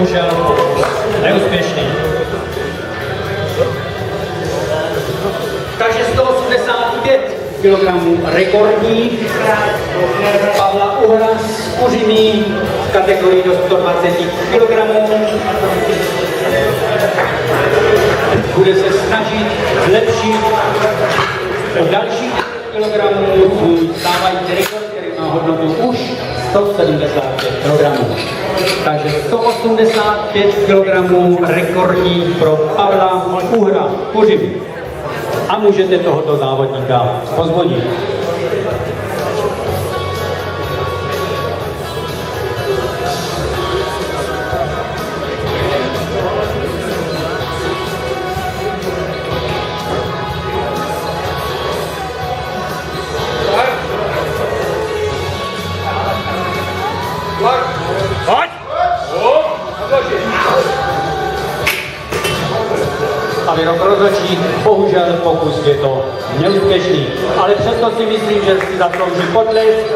Bohužel neúspěšný. Takže 185 kg rekordní Pavla Uhra z Kuřimi v kategorii do 120 kg. Bude se snažit zlepšit o další kg svůj stávající rekord, který má hodnotu už 175 kg. Takže 185 kg rekordní pro Pavla Uhra v Kuřimi. A můžete tohoto závodníka pozvonit. A výrok rozhodčí, bohužel pokus je to neúspěšný, ale přesto si myslím, že si zaslouží potlesk.